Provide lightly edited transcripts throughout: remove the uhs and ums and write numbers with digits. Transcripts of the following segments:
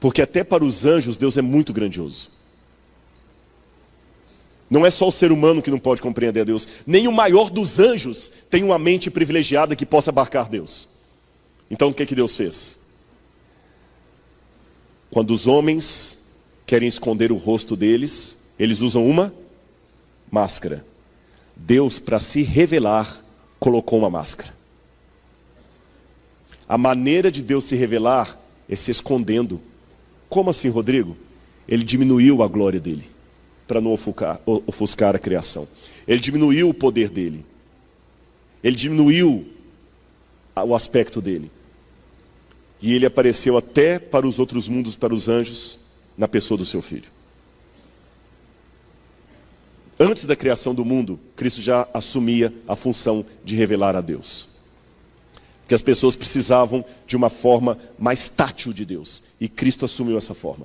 Porque até para os anjos Deus é muito grandioso. Não é só o ser humano que não pode compreender a Deus. Nem o maior dos anjos tem uma mente privilegiada que possa abarcar Deus. Então o que Deus fez? Quando os homens querem esconder o rosto deles, eles usam uma máscara. Deus, para se revelar, colocou uma máscara. A maneira de Deus se revelar é se escondendo. Como assim, Rodrigo? Ele diminuiu a glória dele, para não ofuscar a criação. Ele diminuiu o poder dele. Ele diminuiu o aspecto dele. E ele apareceu até para os outros mundos, para os anjos, na pessoa do seu filho. Antes da criação do mundo, Cristo já assumia a função de revelar a Deus. Porque as pessoas precisavam de uma forma mais tátil de Deus. E Cristo assumiu essa forma.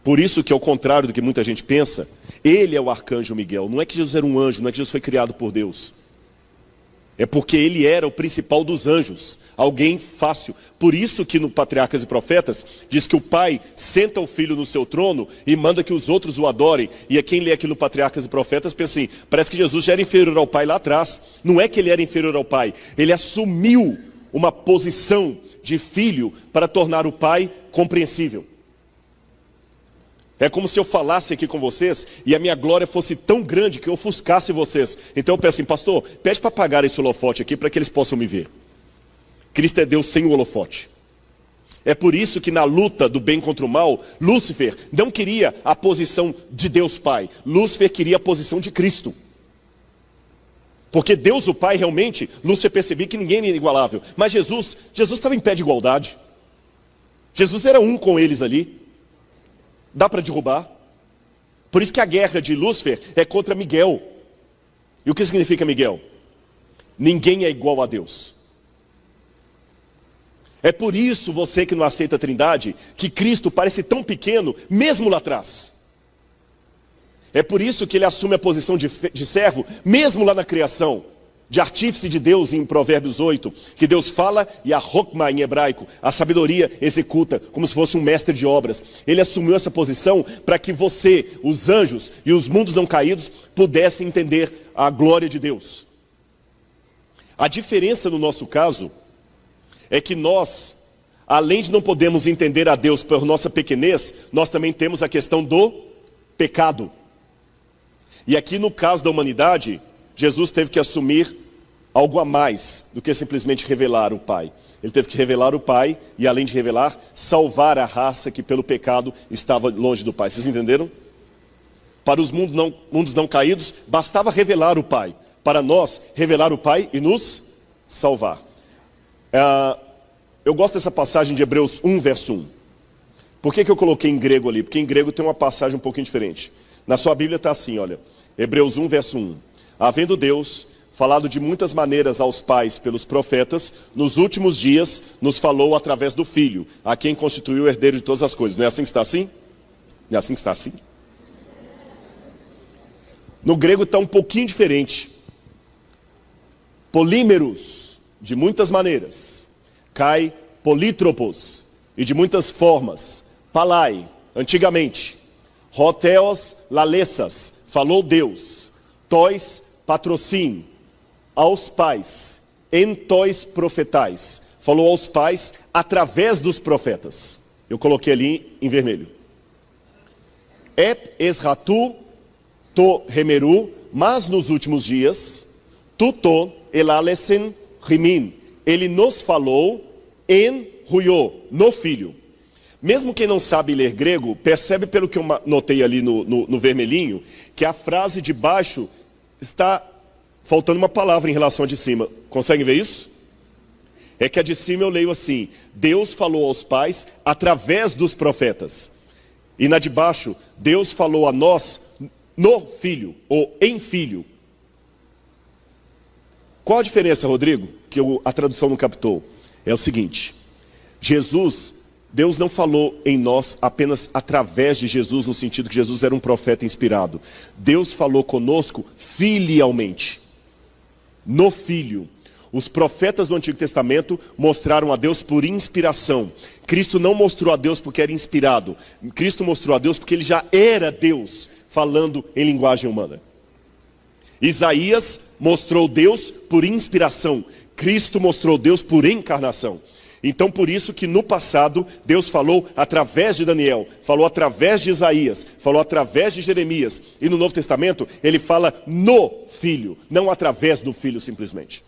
Por isso que, ao contrário do que muita gente pensa, ele é o arcanjo Miguel. Não é que Jesus era um anjo, não é que Jesus foi criado por Deus. É porque ele era o principal dos anjos, alguém fácil. Por isso que no Patriarcas e Profetas, diz que o pai senta o filho no seu trono e manda que os outros o adorem. E quem lê aqui no Patriarcas e Profetas pensa assim, parece que Jesus já era inferior ao pai lá atrás. Não é que ele era inferior ao pai, ele assumiu uma posição de filho para tornar o pai compreensível. É como se eu falasse aqui com vocês e a minha glória fosse tão grande que eu ofuscasse vocês. Então eu peço assim, pastor, pede para apagar esse holofote aqui para que eles possam me ver. Cristo é Deus sem o holofote. É por isso que na luta do bem contra o mal, Lúcifer não queria a posição de Deus Pai. Lúcifer queria a posição de Cristo. Porque Deus o Pai realmente, Lúcifer percebia que ninguém era igualável. Mas Jesus estava em pé de igualdade. Jesus era um com eles ali. Dá para derrubar. Por isso que a guerra de Lúcifer é contra Miguel. E o que significa Miguel? Ninguém é igual a Deus. É por isso, você que não aceita a Trindade, que Cristo parece tão pequeno, mesmo lá atrás. É por isso que ele assume a posição de servo, mesmo lá na criação. De artífice de Deus em Provérbios 8, que Deus fala e a Hokmah em hebraico, a sabedoria executa, como se fosse um mestre de obras. Ele assumiu essa posição para que você, os anjos e os mundos não caídos, pudessem entender a glória de Deus. A diferença no nosso caso é que nós, além de não podermos entender a Deus por nossa pequenez, nós também temos a questão do pecado. E aqui no caso da humanidade, Jesus teve que assumir algo a mais do que simplesmente revelar o Pai. Ele teve que revelar o Pai e, além de revelar, salvar a raça que pelo pecado estava longe do Pai. Vocês entenderam? Para os mundos não caídos, bastava revelar o Pai. Para nós, revelar o Pai e nos salvar. Eu gosto dessa passagem de Hebreus 1, verso 1. Por que eu coloquei em grego ali? Porque em grego tem uma passagem um pouquinho diferente. Na sua Bíblia está assim, olha. Hebreus 1, verso 1. Havendo Deus falado de muitas maneiras aos pais pelos profetas, nos últimos dias nos falou através do Filho, a quem constituiu o herdeiro de todas as coisas. Não é assim que está assim? Não é assim que está assim? No grego está um pouquinho diferente. Polímeros, de muitas maneiras. Kai polítropos, e de muitas formas. Palai, antigamente. Roteos lalessas, falou Deus. Tois patrocin, aos pais. Entois profetais, falou aos pais através dos profetas. Eu coloquei ali em vermelho. Ep esratu to remeru, mas nos últimos dias, tuto elalesen rimin. Ele nos falou en ruiô, no filho. Mesmo quem não sabe ler grego, percebe pelo que eu notei ali no vermelhinho, que a frase de baixo está faltando uma palavra em relação à de cima. Conseguem ver isso? É que a de cima eu leio assim: Deus falou aos pais através dos profetas. E na de baixo, Deus falou a nós no filho, ou em filho. Qual a diferença, Rodrigo, que a tradução não captou? É o seguinte: Deus não falou em nós apenas através de Jesus, no sentido que Jesus era um profeta inspirado. Deus falou conosco filialmente, no Filho. Os profetas do Antigo Testamento mostraram a Deus por inspiração. Cristo não mostrou a Deus porque era inspirado. Cristo mostrou a Deus porque ele já era Deus, falando em linguagem humana. Isaías mostrou Deus por inspiração. Cristo mostrou Deus por encarnação. Então por isso que no passado Deus falou através de Daniel, falou através de Isaías, falou através de Jeremias. E no Novo Testamento ele fala no Filho, não através do Filho simplesmente.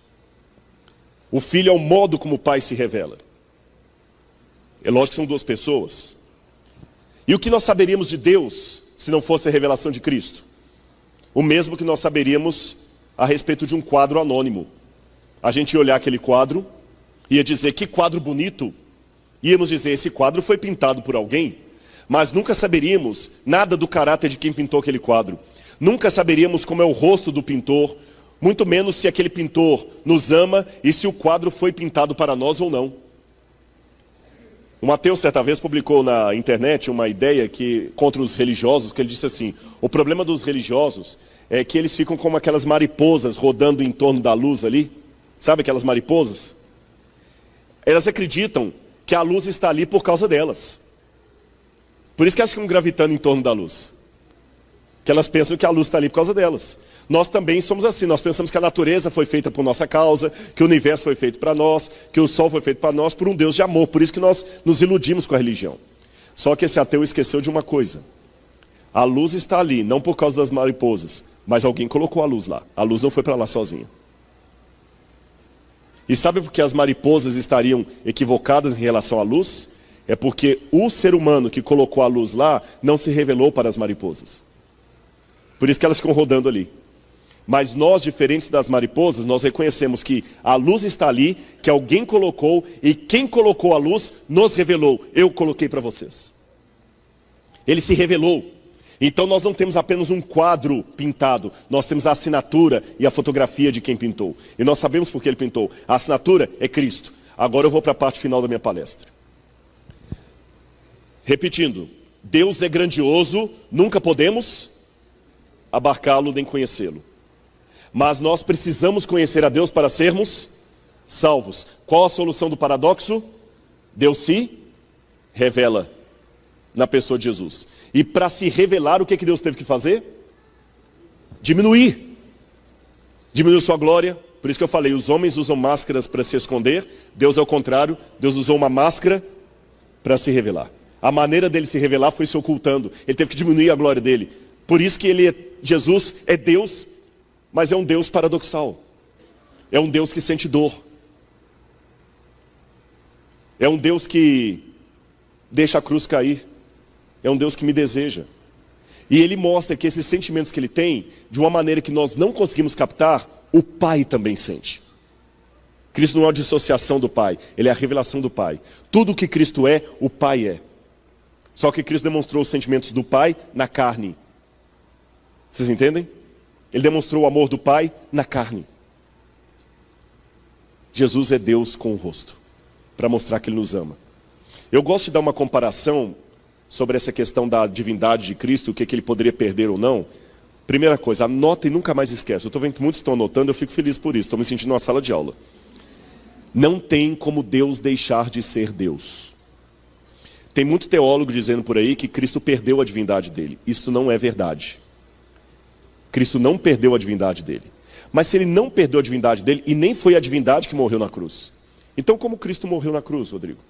O Filho é o modo como o Pai se revela. É lógico que são duas pessoas. E o que nós saberíamos de Deus se não fosse a revelação de Cristo? O mesmo que nós saberíamos a respeito de um quadro anônimo. A gente ia olhar aquele quadro, ia dizer que quadro bonito. Íamos dizer, esse quadro foi pintado por alguém. Mas nunca saberíamos nada do caráter de quem pintou aquele quadro. Nunca saberíamos como é o rosto do pintor. Muito menos se aquele pintor nos ama e se o quadro foi pintado para nós ou não. O Mateus, certa vez, publicou na internet uma ideia contra os religiosos, que ele disse assim, o problema dos religiosos é que eles ficam como aquelas mariposas rodando em torno da luz ali. Sabe aquelas mariposas? Elas acreditam que a luz está ali por causa delas. Por isso que elas ficam gravitando em torno da luz. Que elas pensam que a luz está ali por causa delas. Nós também somos assim, nós pensamos que a natureza foi feita por nossa causa, que o universo foi feito para nós, que o sol foi feito para nós por um Deus de amor. Por isso que nós nos iludimos com a religião. Só que esse ateu esqueceu de uma coisa. A luz está ali, não por causa das mariposas, mas alguém colocou a luz lá. A luz não foi para lá sozinha. E sabe por que as mariposas estariam equivocadas em relação à luz? É porque o ser humano que colocou a luz lá não se revelou para as mariposas. Por isso que elas ficam rodando ali. Mas nós, diferentes das mariposas, nós reconhecemos que a luz está ali, que alguém colocou, e quem colocou a luz nos revelou. Eu coloquei para vocês. Ele se revelou. Então nós não temos apenas um quadro pintado, nós temos a assinatura e a fotografia de quem pintou. E nós sabemos por que ele pintou. A assinatura é Cristo. Agora eu vou para a parte final da minha palestra. Repetindo, Deus é grandioso, nunca podemos abarcá-lo nem conhecê-lo. Mas nós precisamos conhecer a Deus para sermos salvos. Qual a solução do paradoxo? Deus se revela na pessoa de Jesus. E para se revelar, o que Deus teve que fazer? Diminuir. Diminuiu sua glória. Por isso que eu falei, os homens usam máscaras para se esconder. Deus é o contrário. Deus usou uma máscara para se revelar. A maneira dele se revelar foi se ocultando. Ele teve que diminuir a glória dele. Por isso que Jesus é Deus, mas é um Deus paradoxal. É um Deus que sente dor. É um Deus que deixa a cruz cair. É um Deus que me deseja. E ele mostra que esses sentimentos que ele tem, de uma maneira que nós não conseguimos captar, o Pai também sente. Cristo não é uma dissociação do Pai, ele é a revelação do Pai. Tudo o que Cristo é, o Pai é. Só que Cristo demonstrou os sentimentos do Pai na carne. Vocês entendem? Ele demonstrou o amor do Pai na carne. Jesus é Deus com o rosto, para mostrar que Ele nos ama. Eu gosto de dar uma comparação sobre essa questão da divindade de Cristo, o que Ele poderia perder ou não. Primeira coisa, anota e nunca mais esquece. Eu estou vendo que muitos estão anotando, eu fico feliz por isso. Estou me sentindo numa sala de aula. Não tem como Deus deixar de ser Deus. Tem muito teólogo dizendo por aí que Cristo perdeu a divindade dele. Isso não é verdade. Cristo não perdeu a divindade dele. Mas se ele não perdeu a divindade dele, e nem foi a divindade que morreu na cruz. Então como Cristo morreu na cruz, Rodrigo?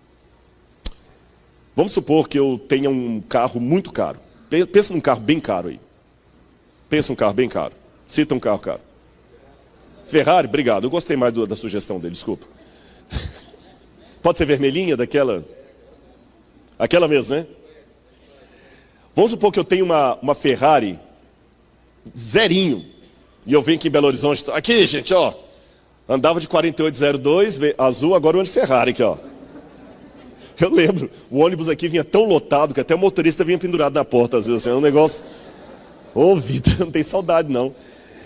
Vamos supor que eu tenha um carro muito caro. Pensa num carro bem caro aí. Pensa num carro bem caro. Cita um carro caro. Ferrari, obrigado. Eu gostei mais da sugestão dele, desculpa. Pode ser vermelhinha daquela? Aquela mesmo, né? Vamos supor que eu tenho uma Ferrari zerinho. E eu venho aqui em Belo Horizonte. Aqui, gente, ó. Andava de 4802, azul, agora uma de Ferrari aqui, ó. Eu lembro, o ônibus aqui vinha tão lotado que até o motorista vinha pendurado na porta, às vezes, assim, é um negócio... Ô, vida, não tem saudade, não.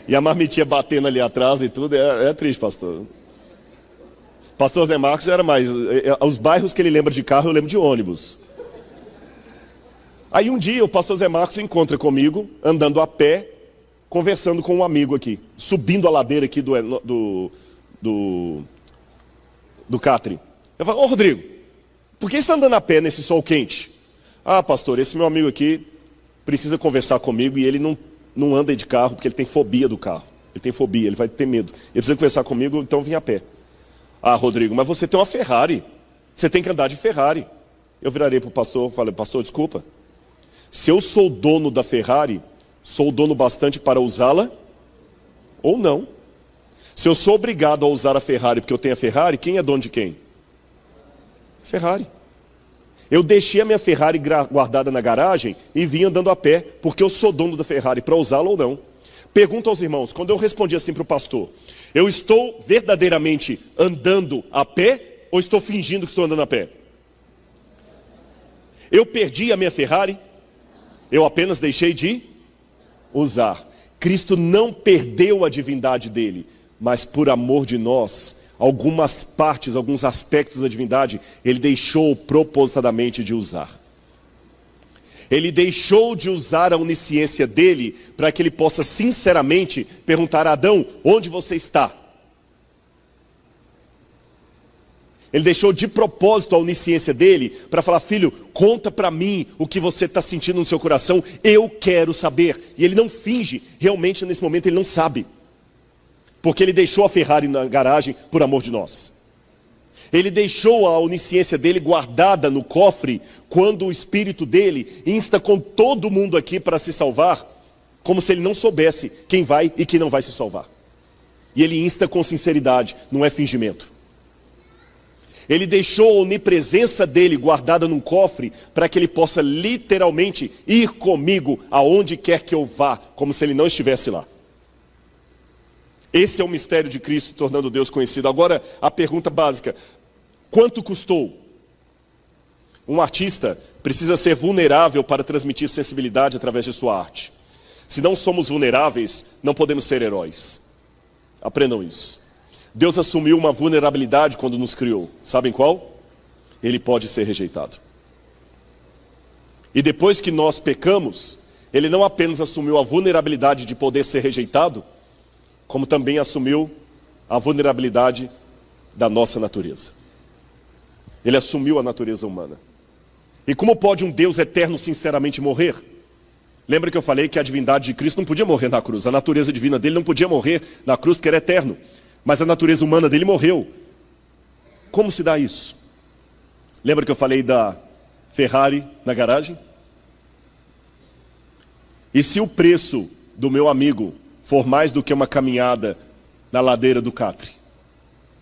E a marmitinha batendo ali atrás e tudo, é triste, pastor. Pastor Zé Marcos era mais... Os bairros que ele lembra de carro, eu lembro de ônibus. Aí um dia o pastor Zé Marcos encontra comigo, andando a pé, conversando com um amigo aqui, subindo a ladeira aqui do Catre. Eu falo, ô Rodrigo, Por que está andando a pé nesse sol quente? Ah, pastor, esse meu amigo aqui precisa conversar comigo e ele não anda de carro porque ele tem fobia do carro. Ele tem fobia, ele vai ter medo. Ele precisa conversar comigo, então eu vim a pé. Ah, Rodrigo, mas você tem uma Ferrari. Você tem que andar de Ferrari. Eu virarei para o pastor e falei, pastor, desculpa. Se eu sou dono da Ferrari, sou dono bastante para usá-la ou não. Se eu sou obrigado a usar a Ferrari porque eu tenho a Ferrari, quem é dono de quem? Ferrari. Eu deixei a minha Ferrari guardada na garagem e vim andando a pé, porque eu sou dono da Ferrari, para usá-la ou não. Pergunto aos irmãos, quando eu respondi assim para o pastor, eu estou verdadeiramente andando a pé ou estou fingindo que estou andando a pé? Eu perdi a minha Ferrari, eu apenas deixei de usar. Cristo não perdeu a divindade dele, mas por amor de nós, algumas partes, alguns aspectos da divindade, ele deixou propositadamente de usar. Ele deixou de usar a onisciência dele para que ele possa sinceramente perguntar a Adão, onde você está? Ele deixou de propósito a onisciência dele para falar, filho, conta para mim o que você está sentindo no seu coração, eu quero saber. E ele não finge, realmente nesse momento ele não sabe. Porque ele deixou a Ferrari na garagem por amor de nós. Ele deixou a onisciência dele guardada no cofre, quando o espírito dele insta com todo mundo aqui para se salvar, como se ele não soubesse quem vai e quem não vai se salvar. E ele insta com sinceridade, não é fingimento. Ele deixou a onipresença dele guardada num cofre, para que ele possa literalmente ir comigo aonde quer que eu vá, como se ele não estivesse lá. Esse é o mistério de Cristo, tornando Deus conhecido. Agora, a pergunta básica, quanto custou? Um artista precisa ser vulnerável para transmitir sensibilidade através de sua arte. Se não somos vulneráveis, não podemos ser heróis. Aprendam isso. Deus assumiu uma vulnerabilidade quando nos criou. Sabem qual? Ele pode ser rejeitado. E depois que nós pecamos, ele não apenas assumiu a vulnerabilidade de poder ser rejeitado, como também assumiu a vulnerabilidade da nossa natureza. Ele assumiu a natureza humana. E como pode um Deus eterno sinceramente morrer? Lembra que eu falei que a divindade de Cristo não podia morrer na cruz. A natureza divina dele não podia morrer na cruz porque era eterno. Mas a natureza humana dele morreu. Como se dá isso? Lembra que eu falei da Ferrari na garagem? E se o preço do meu amigo for mais do que uma caminhada na ladeira do Catre?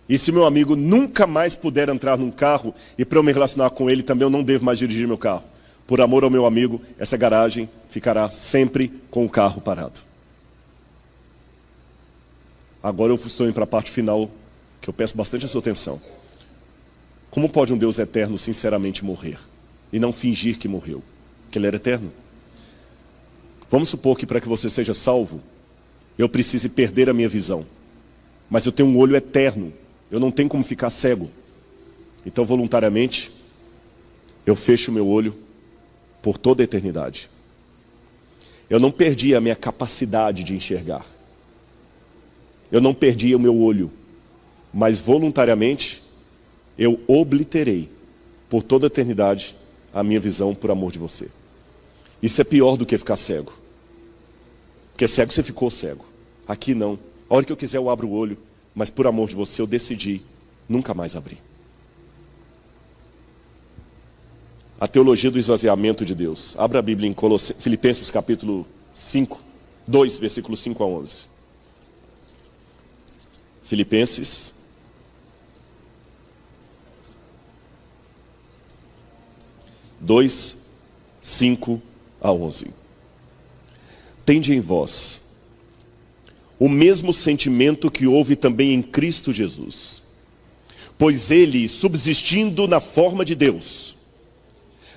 E se meu amigo nunca mais puder entrar num carro, e para eu me relacionar com ele também eu não devo mais dirigir meu carro. Por amor ao meu amigo, essa garagem ficará sempre com o carro parado. Agora eu estou indo para a parte final, que eu peço bastante a sua atenção. Como pode um Deus eterno sinceramente morrer? E não fingir que morreu? Que ele era eterno. Vamos supor que para que você seja salvo, eu precise perder a minha visão. Mas eu tenho um olho eterno. Eu não tenho como ficar cego. Então, voluntariamente, eu fecho o meu olho por toda a eternidade. Eu não perdi a minha capacidade de enxergar. Eu não perdi o meu olho. Mas, voluntariamente, eu obliterei por toda a eternidade a minha visão por amor de você. Isso é pior do que ficar cego. Porque cego você ficou cego. Aqui não. A hora que eu quiser eu abro o olho, mas por amor de você eu decidi nunca mais abrir. A teologia do esvaziamento de Deus. Abra a Bíblia em Filipenses capítulo 5, 2, versículos 5 a 11. Filipenses 2, 5 a 11. Tende em vós o mesmo sentimento que houve também em Cristo Jesus. Pois ele, subsistindo na forma de Deus,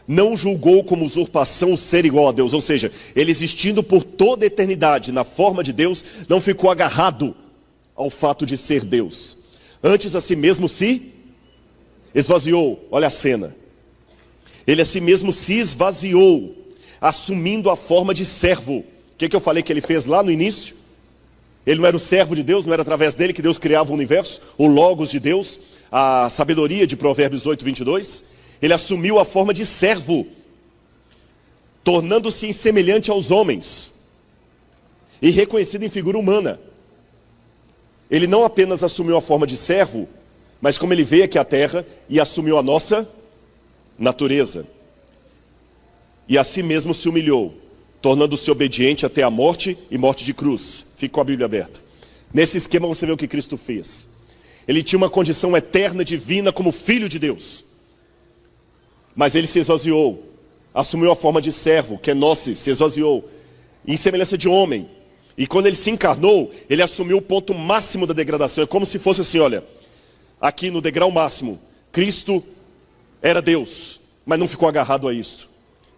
não julgou como usurpação o ser igual a Deus. Ou seja, ele existindo por toda a eternidade na forma de Deus, não ficou agarrado ao fato de ser Deus. Antes a si mesmo se esvaziou. Olha a cena. Ele a si mesmo se esvaziou, assumindo a forma de servo. O que eu falei que ele fez lá no início? Ele não era o servo de Deus, não era através dele que Deus criava o universo, o Logos de Deus, a sabedoria de Provérbios 8, 22. Ele assumiu a forma de servo, tornando-se semelhante aos homens e reconhecido em figura humana. Ele não apenas assumiu a forma de servo, mas como ele veio aqui à terra e assumiu a nossa natureza. E a si mesmo se humilhou, tornando-se obediente até a morte e morte de cruz. Fica com a Bíblia aberta. Nesse esquema você vê o que Cristo fez. Ele tinha uma condição eterna, divina, como Filho de Deus. Mas ele se esvaziou, assumiu a forma de servo, kenosis, se esvaziou, em semelhança de homem. E quando ele se encarnou, ele assumiu o ponto máximo da degradação. É como se fosse assim, olha, aqui no degrau máximo, Cristo era Deus, mas não ficou agarrado a isto.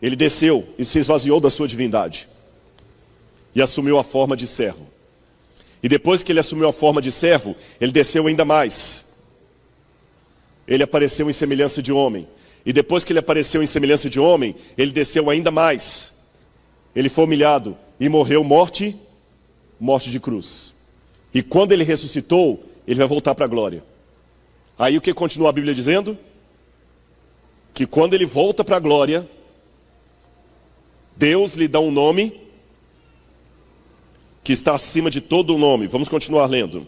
Ele desceu e se esvaziou da sua divindade. E assumiu a forma de servo. E depois que ele assumiu a forma de servo, ele desceu ainda mais. Ele apareceu em semelhança de homem. E depois que ele apareceu em semelhança de homem, ele desceu ainda mais. Ele foi humilhado e morreu morte de cruz. E quando ele ressuscitou, ele vai voltar para a glória. Aí o que continua a Bíblia dizendo? Que quando ele volta para a glória, Deus lhe dá um nome que está acima de todo o nome. Vamos continuar lendo.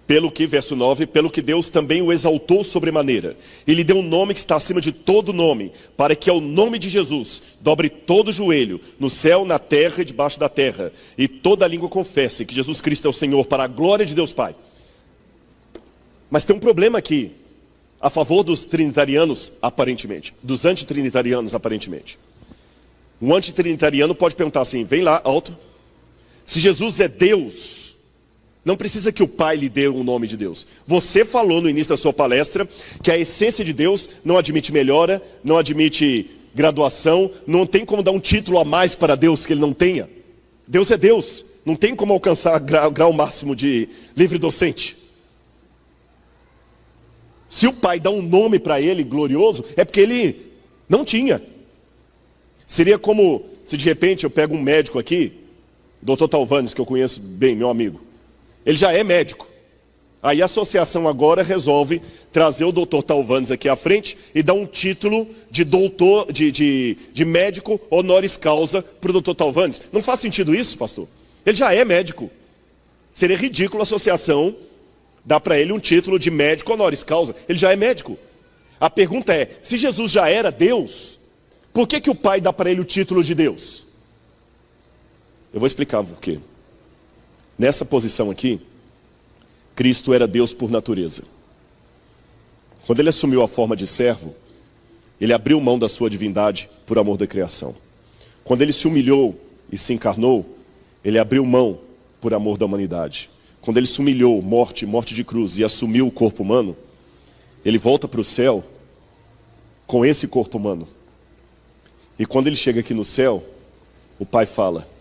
Pelo que, verso 9, pelo que Deus também o exaltou sobremaneira, e lhe deu um nome que está acima de todo nome, para que ao nome de Jesus dobre todo joelho, no céu, na terra e debaixo da terra, e toda língua confesse que Jesus Cristo é o Senhor, para a glória de Deus Pai. Mas tem um problema aqui, a favor dos trinitarianos, aparentemente, dos antitrinitarianos, aparentemente. Um antitrinitariano pode perguntar assim, vem lá, alto, se Jesus é Deus, não precisa que o Pai lhe dê o nome de Deus. Você falou no início da sua palestra que a essência de Deus não admite melhora, não admite graduação, não tem como dar um título a mais para Deus que ele não tenha. Deus é Deus, não tem como alcançar grau máximo de livre docente. Se o Pai dá um nome para ele glorioso, é porque ele não tinha. Seria como se de repente eu pego um médico aqui, Dr. Talvanes, que eu conheço bem, meu amigo. Ele já é médico. Aí a associação agora resolve trazer o Dr. Talvanes aqui à frente e dar um título de doutor, de médico honoris causa para o Dr. Talvanes. Não faz sentido isso, pastor? Ele já é médico. Seria ridículo a associação dar para ele um título de médico honoris causa. Ele já é médico. A pergunta é, se Jesus já era Deus, por que o Pai dá para ele o título de Deus? Eu vou explicar por quê. Nessa posição aqui, Cristo era Deus por natureza. Quando ele assumiu a forma de servo, ele abriu mão da sua divindade por amor da criação. Quando ele se humilhou e se encarnou, ele abriu mão por amor da humanidade. Quando ele se humilhou, morte de cruz, e assumiu o corpo humano, ele volta para o céu com esse corpo humano. E quando ele chega aqui no céu, o Pai fala,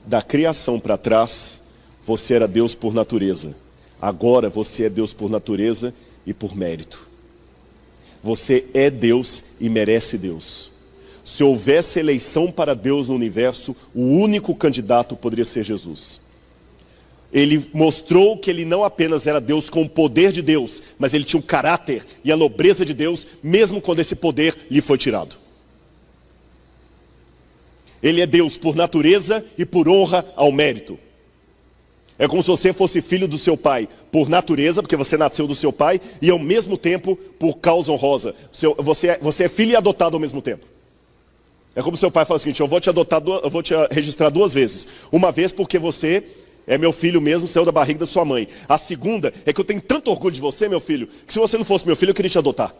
da criação para trás, você era Deus por natureza. Agora você é Deus por natureza e por mérito. Você é Deus e merece Deus. Se houvesse eleição para Deus no universo, o único candidato poderia ser Jesus. Ele mostrou que ele não apenas era Deus com o poder de Deus, mas ele tinha o caráter e a nobreza de Deus, mesmo quando esse poder lhe foi tirado. Ele é Deus por natureza e por honra ao mérito. É como se você fosse filho do seu pai por natureza, porque você nasceu do seu pai, e ao mesmo tempo por causa honrosa. Você é filho e adotado ao mesmo tempo. É como se seu pai fala o seguinte, eu vou te registrar 2 vezes. Uma vez porque você é meu filho mesmo, saiu da barriga da sua mãe. A segunda é que eu tenho tanto orgulho de você, meu filho, que se você não fosse meu filho, eu queria te adotar.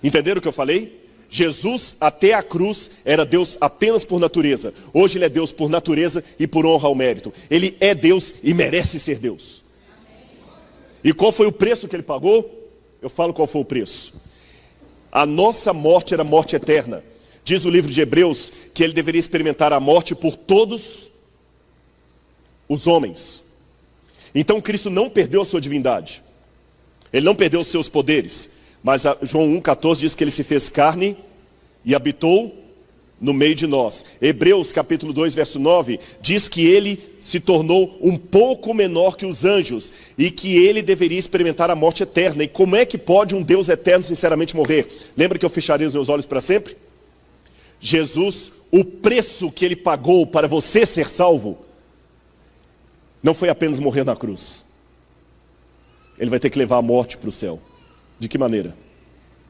Entenderam o que eu falei? Jesus, até a cruz, era Deus apenas por natureza. Hoje ele é Deus por natureza e por honra ao mérito. Ele é Deus e merece ser Deus. E qual foi o preço que ele pagou? Eu falo qual foi o preço. A nossa morte era morte eterna. Diz o livro de Hebreus que ele deveria experimentar a morte por todos os homens. Então Cristo não perdeu a sua divindade. Ele não perdeu os seus poderes. Mas João 1,14 diz que ele se fez carne e habitou no meio de nós. Hebreus capítulo 2, verso 9, diz que ele se tornou um pouco menor que os anjos e que ele deveria experimentar a morte eterna. E como é que pode um Deus eterno sinceramente morrer? Lembra que eu fecharia os meus olhos para sempre? Jesus, o preço que ele pagou para você ser salvo, não foi apenas morrer na cruz. Ele vai ter que levar a morte para o céu. De que maneira?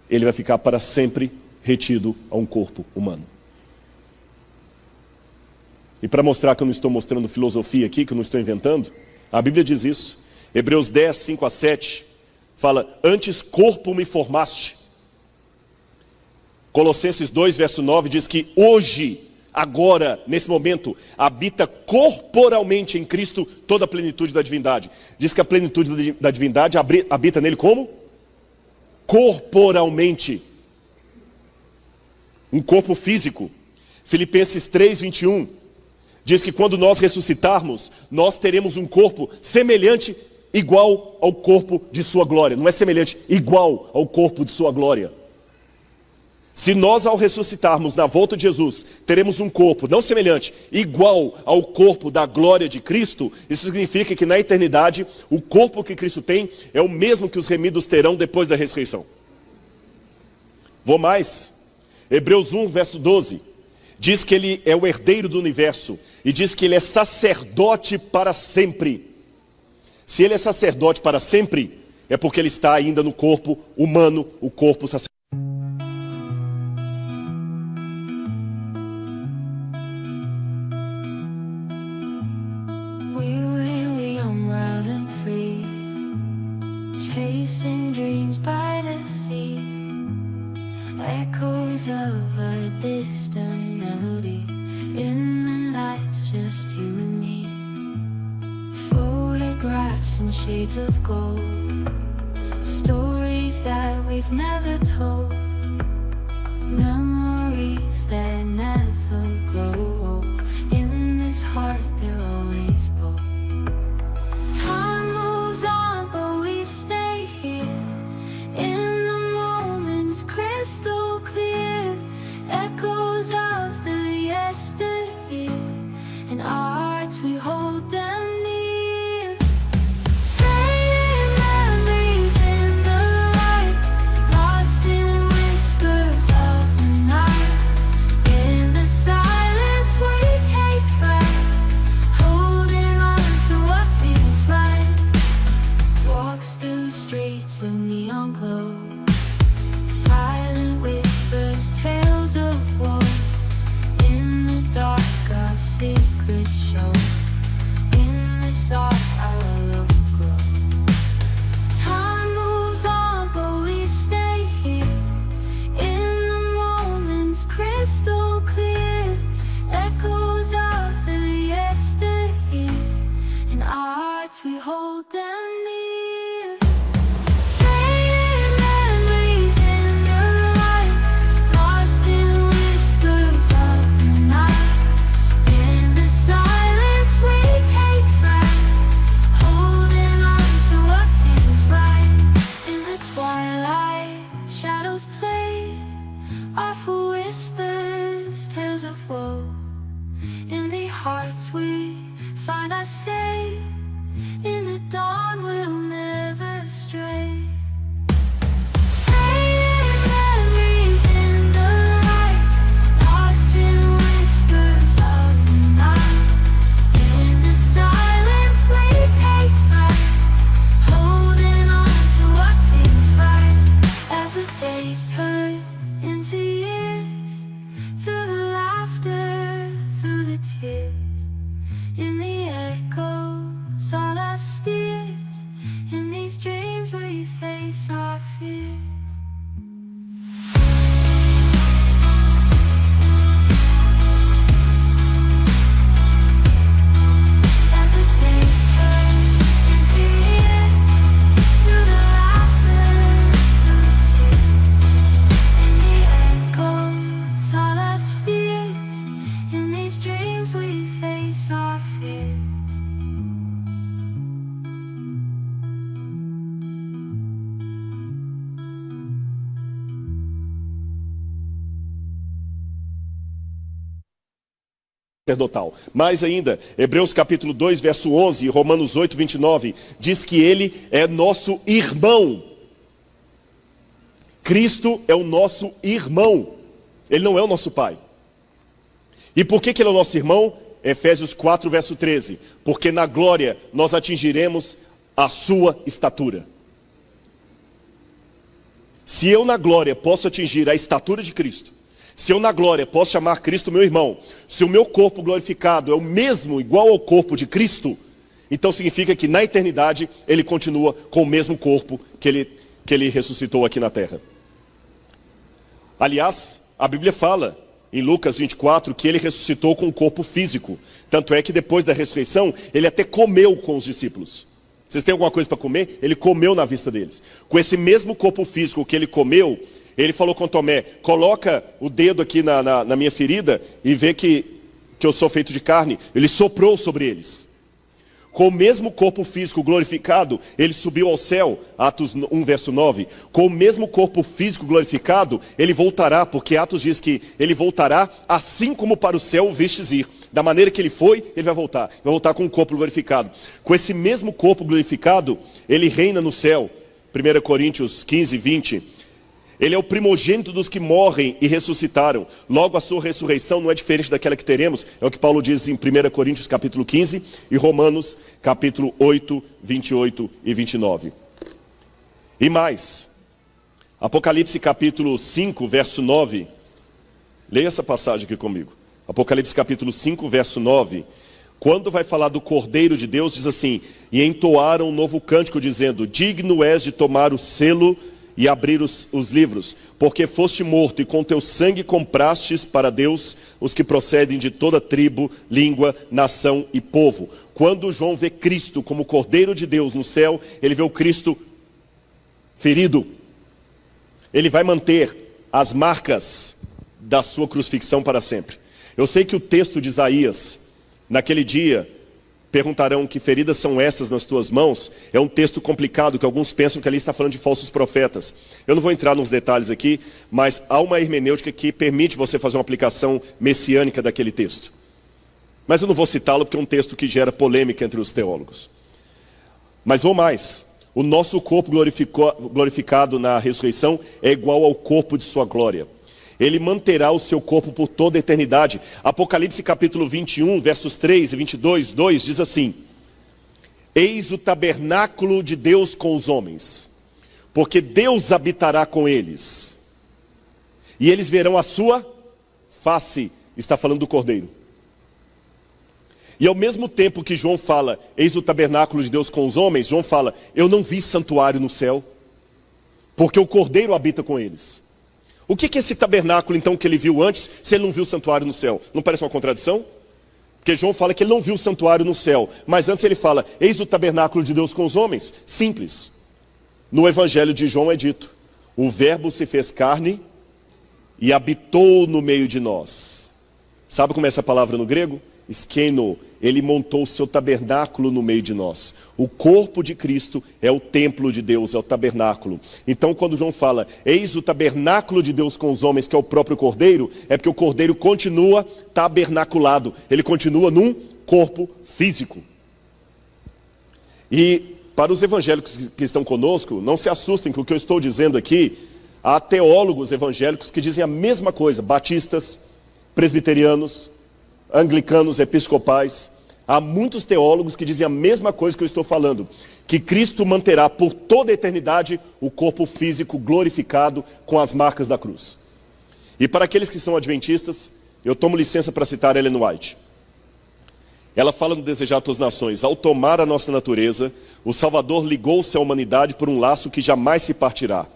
Ele vai ficar para sempre retido a um corpo humano. E para mostrar que eu não estou mostrando filosofia aqui, que eu não estou inventando, a Bíblia diz isso. Hebreus 10, 5 a 7, fala, antes corpo me formaste. Colossenses 2, verso 9, diz que hoje, agora, nesse momento, habita corporalmente em Cristo toda a plenitude da divindade. Diz que a plenitude da divindade habita nele como? Corporalmente. Um corpo físico. Filipenses 3, 21. Diz que quando nós ressuscitarmos, nós teremos um corpo semelhante, igual ao corpo de sua glória. Não é semelhante, igual ao corpo de sua glória. Se nós ao ressuscitarmos na volta de Jesus, teremos um corpo não semelhante, igual ao corpo da glória de Cristo, isso significa que na eternidade, o corpo que Cristo tem é o mesmo que os remidos terão depois da ressurreição. Vou mais. Hebreus 1, verso 12. Diz que ele é o herdeiro do universo. E diz que ele é sacerdote para sempre. Se ele é sacerdote para sempre, é porque ele está ainda no corpo humano, o corpo sacerdotal. Chasing dreams by the sea, echoes of a distant melody. In the nights, just you and me. Photographs and shades of gold, stories that we've never told, memories that never grow old. In this heart, they're always bold. Time moves on, but we stay here. In the moments crystal clear, echoes of the yesteryear. In our hearts we hold them near. Fading memories in the light, lost in whispers of the night. In the silence we take flight, holding on to what feels right. Walks through streets of neon glow, silent whispers, tales of woe. In the dark our secrets show. In this art our love grows. Time moves on, but we stay here. In the moments crystal clear, echoes of the yesteryear. In our hearts we hold them near. Fading memories in the light, lost in whispers of the night. In the silence we take flight, holding on to what feels right. In the twilight, shadows play, awful whispers, tales of woe. In the hearts we find our say. In the dawn we'll never stray. Fading memories in the light, lost in whispers of the night. In the silence we take flight, holding on to what feels right. As the days turn into years, through the laughter, through the tears. In the echoes on our steers, in these dreams we face our fears. As the days turn into years, through the laughter, through the tears. In the echoes on our steers, in these dreams we face our fears. sacerdotal. Mais ainda, Hebreus capítulo 2, verso 11 e Romanos 8, 29, diz que ele é nosso irmão. Cristo é o nosso irmão. Ele não é o nosso pai. E por que ele é o nosso irmão? Efésios 4, verso 13. Porque na glória nós atingiremos a sua estatura. Se eu na glória posso atingir a estatura de Cristo, se eu na glória posso chamar Cristo meu irmão, se o meu corpo glorificado é o mesmo, igual ao corpo de Cristo, então significa que na eternidade ele continua com o mesmo corpo que ele ressuscitou aqui na terra. Aliás, a Bíblia fala em Lucas 24 que ele ressuscitou com um corpo físico. Tanto é que depois da ressurreição, ele até comeu com os discípulos. Vocês têm alguma coisa para comer? Ele comeu na vista deles. Com esse mesmo corpo físico que ele comeu, ele falou com Tomé, coloca o dedo aqui na minha ferida e vê que eu sou feito de carne. Ele soprou sobre eles. Com o mesmo corpo físico glorificado, ele subiu ao céu, Atos 1, verso 9. Com o mesmo corpo físico glorificado, ele voltará, porque Atos diz que ele voltará assim como para o céu o vistes ir. Da maneira que ele foi, ele vai voltar com o corpo glorificado. Com esse mesmo corpo glorificado, ele reina no céu. 1 Coríntios 15, 20. Ele é o primogênito dos que morrem e ressuscitaram. Logo a sua ressurreição não é diferente daquela que teremos. É o que Paulo diz em 1 Coríntios capítulo 15 e Romanos capítulo 8, 28 e 29. E mais, Apocalipse capítulo 5, verso 9. Leia essa passagem aqui comigo. Apocalipse capítulo 5, verso 9. Quando vai falar do Cordeiro de Deus, diz assim: e entoaram um novo cântico dizendo, digno és de tomar o selo e abrir os livros, porque foste morto e com teu sangue comprastes para Deus os que procedem de toda tribo, língua, nação e povo. Quando João vê Cristo como Cordeiro de Deus no céu, ele vê o Cristo ferido. Ele vai manter as marcas da sua crucifixão para sempre. Eu sei que o texto de Isaías, naquele dia, perguntarão que feridas são essas nas tuas mãos. É um texto complicado, que alguns pensam que ali está falando de falsos profetas. Eu não vou entrar nos detalhes aqui, mas há uma hermenêutica que permite você fazer uma aplicação messiânica daquele texto. Mas eu não vou citá-lo porque é um texto que gera polêmica entre os teólogos. Mas ou mais, o nosso corpo glorificado na ressurreição é igual ao corpo de sua glória. Ele manterá o seu corpo por toda a eternidade. Apocalipse capítulo 21, versos 3 e 22, 2, diz assim: eis o tabernáculo de Deus com os homens, porque Deus habitará com eles, e eles verão a sua face. Está falando do Cordeiro. E ao mesmo tempo que João fala, eis o tabernáculo de Deus com os homens, João fala, eu não vi santuário no céu, porque o Cordeiro habita com eles. O que é esse tabernáculo, então, que ele viu antes, se ele não viu o santuário no céu? Não parece uma contradição? Porque João fala que ele não viu o santuário no céu, mas antes ele fala, eis o tabernáculo de Deus com os homens. Simples. No Evangelho de João é dito, o verbo se fez carne e habitou no meio de nós. Sabe como é essa palavra no grego? Skeno. Ele montou o seu tabernáculo no meio de nós. O corpo de Cristo é o templo de Deus, é o tabernáculo. Então quando João fala, eis o tabernáculo de Deus com os homens, que é o próprio Cordeiro, é porque o Cordeiro continua tabernaculado. Ele continua num corpo físico. E para os evangélicos que estão conosco, não se assustem com o que eu estou dizendo aqui. Há teólogos evangélicos que dizem a mesma coisa, batistas, presbiterianos, anglicanos, episcopais. Há muitos teólogos que dizem a mesma coisa que eu estou falando, que Cristo manterá por toda a eternidade o corpo físico glorificado com as marcas da cruz. E para aqueles que são adventistas, eu tomo licença para citar Ellen White. Ela fala no Desejar das Nações, ao tomar a nossa natureza, o Salvador ligou-se à humanidade por um laço que jamais se partirá.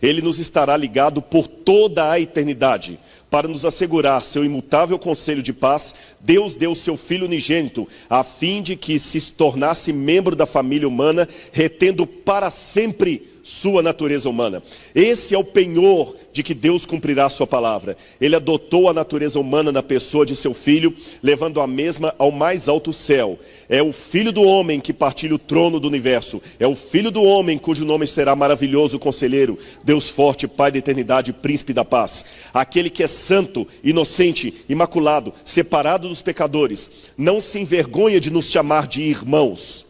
Ele nos estará ligado por toda a eternidade. Para nos assegurar seu imutável conselho de paz, Deus deu seu Filho unigênito, a fim de que se tornasse membro da família humana, retendo para sempre sua natureza humana. Esse é o penhor de que Deus cumprirá a sua palavra. Ele adotou a natureza humana na pessoa de seu Filho, levando a mesma ao mais alto céu. É o Filho do homem que partilha o trono do universo. É o Filho do homem cujo nome será maravilhoso conselheiro, Deus forte, Pai da eternidade, príncipe da paz. Aquele que é santo, inocente, imaculado, separado dos pecadores, não se envergonha de nos chamar de irmãos.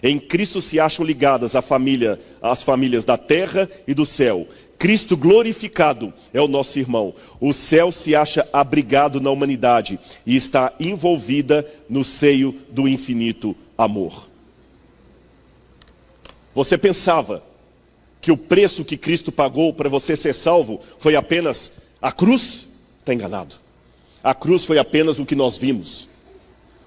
Em Cristo se acham ligadas as famílias da terra e do céu. Cristo glorificado é o nosso irmão. O céu se acha abrigado na humanidade e está envolvida no seio do infinito amor. Você pensava que o preço que Cristo pagou para você ser salvo foi apenas a cruz? Está enganado. A cruz foi apenas o que nós vimos.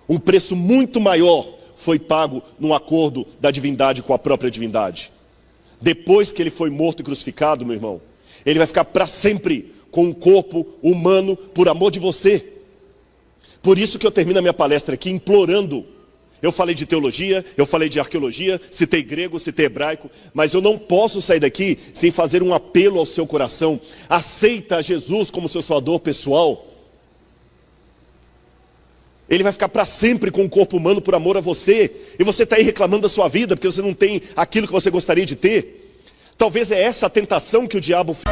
Um preço muito maior foi pago num acordo da divindade com a própria divindade. Depois que ele foi morto e crucificado, meu irmão, ele vai ficar para sempre com um corpo humano por amor de você. Por isso que eu termino a minha palestra aqui implorando. Eu falei de teologia, eu falei de arqueologia, citei grego, citei hebraico, mas eu não posso sair daqui sem fazer um apelo ao seu coração. Aceita Jesus como seu salvador pessoal. Ele vai ficar para sempre com o corpo humano por amor a você. E você está aí reclamando da sua vida porque você não tem aquilo que você gostaria de ter. Talvez é essa a tentação que o diabo fez.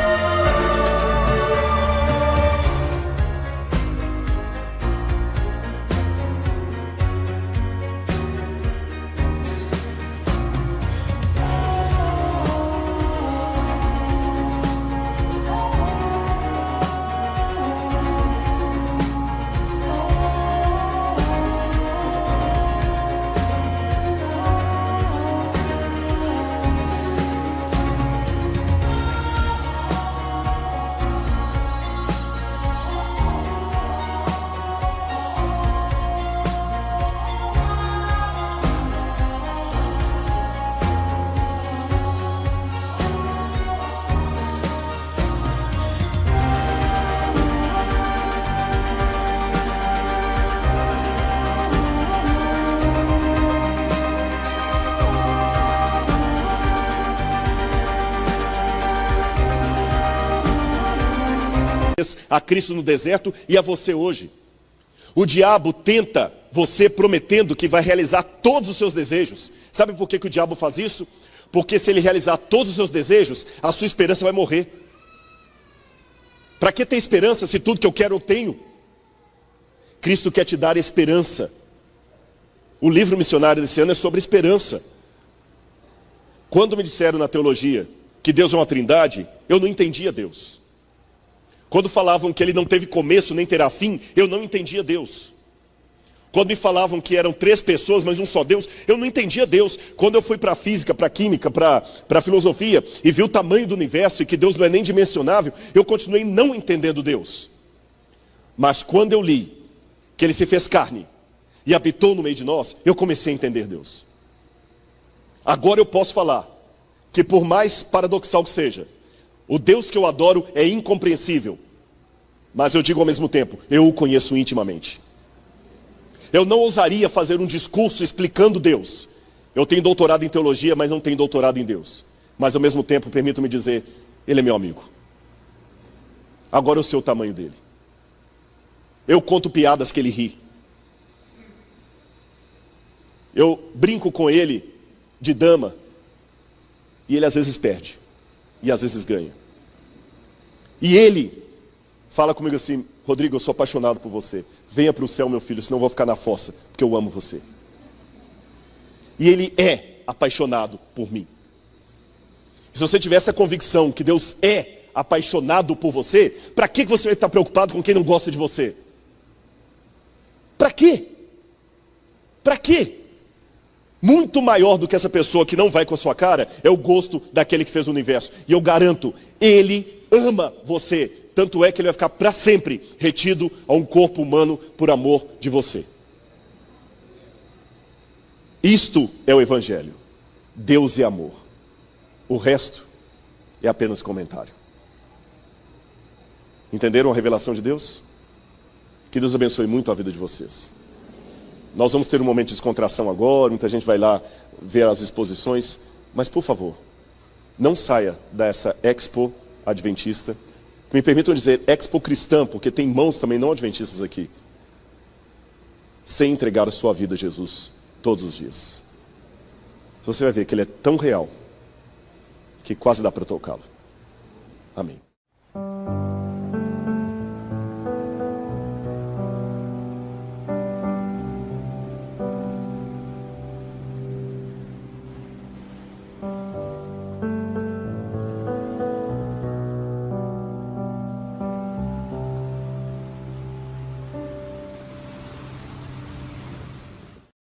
A Cristo no deserto e a você hoje. O diabo tenta você prometendo que vai realizar todos os seus desejos. Sabe por que o diabo faz isso? Porque se ele realizar todos os seus desejos, a sua esperança vai morrer. Para que ter esperança se tudo que eu quero eu tenho? Cristo quer te dar esperança. O livro missionário desse ano é sobre esperança. Quando me disseram na teologia que Deus é uma trindade, eu não entendia Deus. Quando falavam que ele não teve começo nem terá fim, eu não entendia Deus. Quando me falavam que eram 3 pessoas, mas um só Deus, eu não entendia Deus. Quando eu fui para a física, para a química, para a filosofia, e vi o tamanho do universo e que Deus não é nem dimensionável, eu continuei não entendendo Deus. Mas quando eu li que ele se fez carne e habitou no meio de nós, eu comecei a entender Deus. Agora eu posso falar que, por mais paradoxal que seja, o Deus que eu adoro é incompreensível. Mas eu digo ao mesmo tempo, eu o conheço intimamente. Eu não ousaria fazer um discurso explicando Deus. Eu tenho doutorado em teologia, mas não tenho doutorado em Deus. Mas ao mesmo tempo, permito-me dizer, ele é meu amigo. Agora eu sei o tamanho dele. Eu conto piadas que ele ri. Eu brinco com ele de dama. E ele às vezes perde. E às vezes ganha. E ele fala comigo assim, Rodrigo, eu sou apaixonado por você. Venha para o céu, meu filho, senão eu vou ficar na fossa, porque eu amo você. E ele é apaixonado por mim. E se você tiver essa convicção que Deus é apaixonado por você, para que você vai estar preocupado com quem não gosta de você? Para quê? Para quê? Muito maior do que essa pessoa que não vai com a sua cara é o gosto daquele que fez o universo. E eu garanto, ele ama você. Tanto é que ele vai ficar para sempre retido a um corpo humano por amor de você. Isto é o Evangelho. Deus é amor. O resto é apenas comentário. Entenderam a revelação de Deus? Que Deus abençoe muito a vida de vocês. Nós vamos ter um momento de descontração agora, muita gente vai lá ver as exposições, mas por favor, não saia dessa Expo Adventista. Me permitam dizer Expo Cristã, porque tem irmãos também não adventistas aqui, sem entregar a sua vida a Jesus todos os dias. Você vai ver que ele é tão real que quase dá para tocá-lo. Amém.